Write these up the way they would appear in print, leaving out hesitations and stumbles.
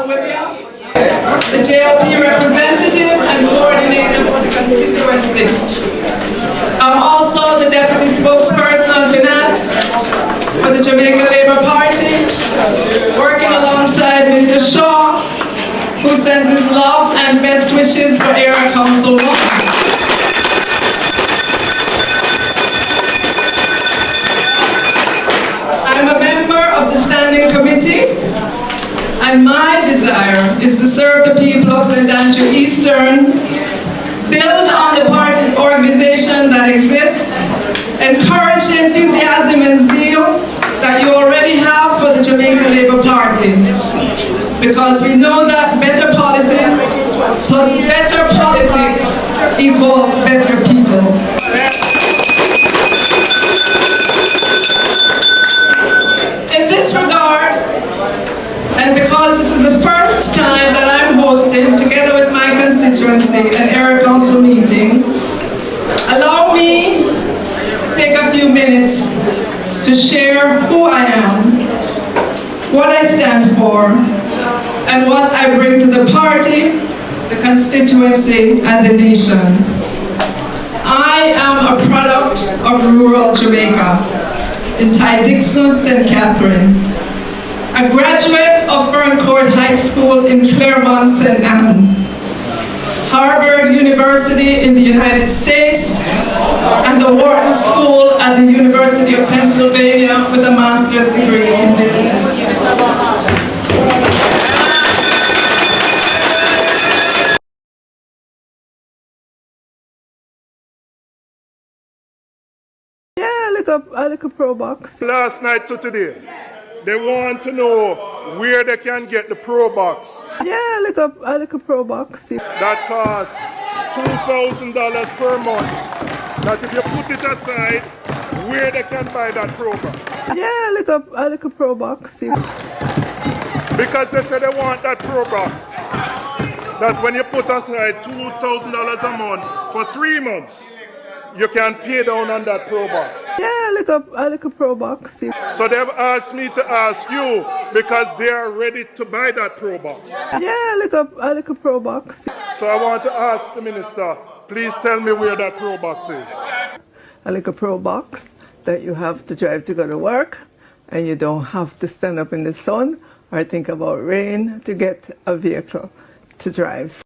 Williams, the JLP representative and coordinator for the constituency. I'm also the deputy spokesperson on finance for the Jamaica Labour Party, working alongside Mr. Shaw, who sends his love and best wishes for Area Council 1. I'm a member of the Standing Committee, and my desire is to serve the people of St. Andrew Eastern, build on the party organization that exists, encourage the enthusiasm and zeal that you already have for the Jamaica Labour Party, because we know that better policies plus better politics equal better people. In this regard, and because this is the first time that I'm hosting, together with my constituency, an area council meeting, allow me to take a few minutes to share who I am, what I stand for, and what I bring to the party, the constituency, and the nation. I am a product of rural Jamaica, in Ty-Dixon, St. Catherine, a graduate of Ferncourt High School in Claremont, St. Anne, Harvard University in the United States, and the Wharton School at the University of Pennsylvania with a master's degree in business. I look a pro box. Last night to today, they want to know where they can get the pro box. Yeah, I look a pro box. That costs $2,000 per month. That if you put it aside, where they can buy that pro box. Yeah, I look a pro box. Because they say they want that pro box. That when you put aside $2,000 a month for 3 months, you can pay down on that pro box. Yeah, I look a pro box. So they've asked me to ask you because they are ready to buy that pro box. Yeah, I look a pro box. So I want to ask the minister, please tell me where that pro box is. I look a pro box that you have to drive to go to work, and you don't have to stand up in the sun or think about rain to get a vehicle to drive.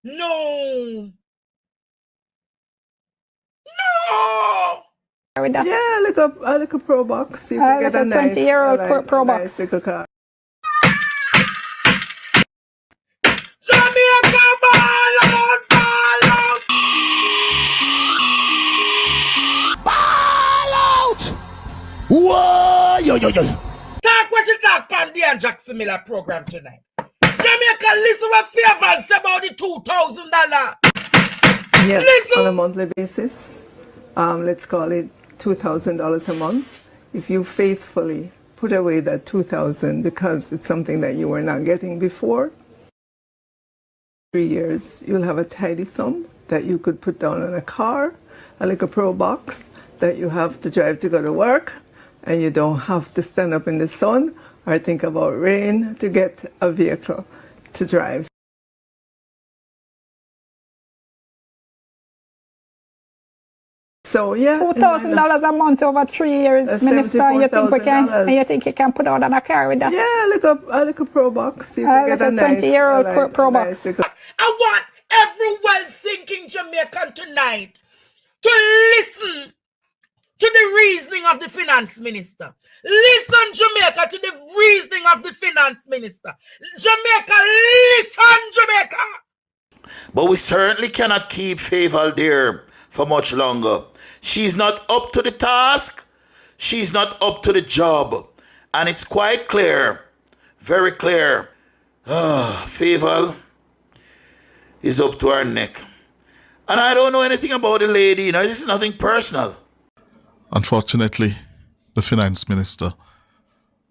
No! Yeah, I look a pro box. You I look a 20-year-old pro box. Nice car. Jamaica ball out! Ball out! Whoa! Yo. Talk what she talk on the Jackson Miller program tonight. Jamaica, listen what Fayval say about the $2,000. Yes, listen. on a monthly basis. Let's call it $2,000 a month. If you faithfully put away that $2,000 because it's something that you were not getting before, 3 years, you'll have a tidy sum that you could put down on a car, like a pro box that you have to drive to go to work, and you don't have to stand up in the sun or think about rain to get a vehicle to drive. So yeah, $2,000 a month over 3 years, Minister. You think we can? And you think you can put out on a car with that? Yeah, I look a pro box. You I get look a nice, 20-year-old pro box. Nice, I want every well-thinking Jamaican tonight to listen to the reasoning of the finance minister. Listen, Jamaica, to the reasoning of the finance minister. Jamaica, listen, Jamaica. But we certainly cannot keep Fayval there for much longer. She's not up to the task. She's not up to the job. And it's quite clear, very clear. Fayval is up to her neck. And I don't know anything about the lady. You know, this is nothing personal. Unfortunately, the finance minister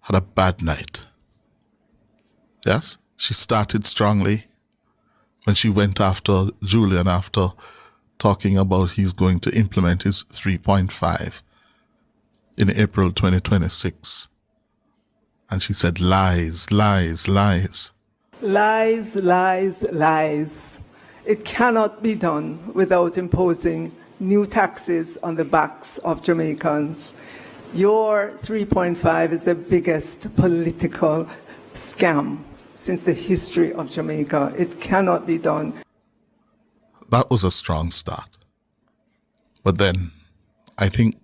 had a bad night. Yes, she started strongly when she went after Julian after talking about he's going to implement his 3.5. in April 2026. And she said, lies, lies, lies. Lies, lies, lies. It cannot be done without imposing new taxes on the backs of Jamaicans. Your 3.5 is the biggest political scam since the history of Jamaica. It cannot be done. That was a strong start. But then I think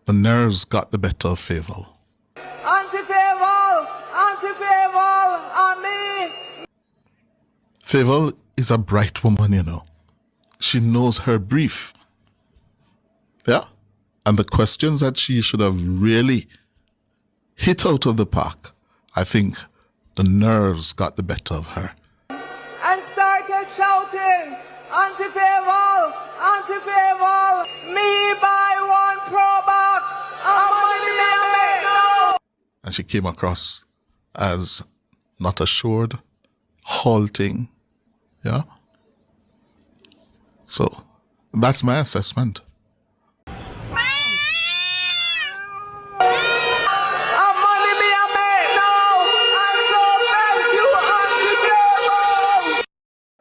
the nerves got the better of Fayval. Anti-Fayval! Anti-Fayval! On me! Fayval is a bright woman, you know. She knows her brief. Yeah? And the questions that she should have really hit out of the park, I think the nerves got the better of her. And started shouting, Anti-Fayval! Anti-Fayval! Me buy one Pro Box! I'm money me a make now! And she came across as not assured, halting. Yeah? So that's my assessment.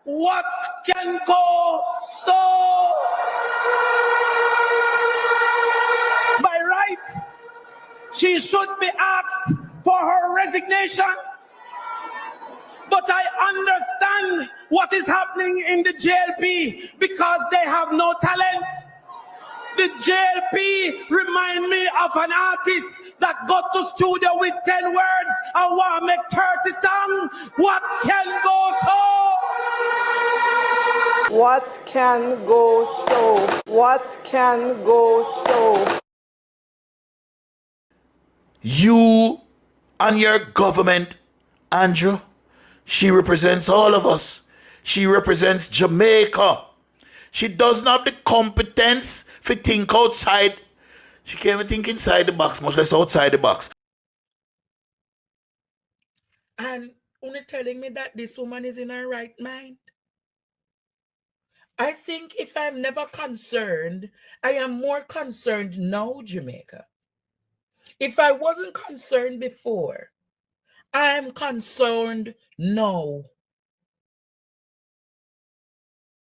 What can go so? By right, she should be asked for her resignation. But I understand what is happening in the JLP because they have no talent. The JLP remind me of an artist that got to studio with 10 words and want to make 30 songs. What can go so? What can go so? What can go so? You and your government, Andrew, she represents all of us. She represents Jamaica. She doesn't have the competence to think outside. She can't even think inside the box, much less outside the box. And only telling me that this woman is in her right mind. I think if I'm never concerned, I am more concerned now, Jamaica. If I wasn't concerned before, I'm concerned now.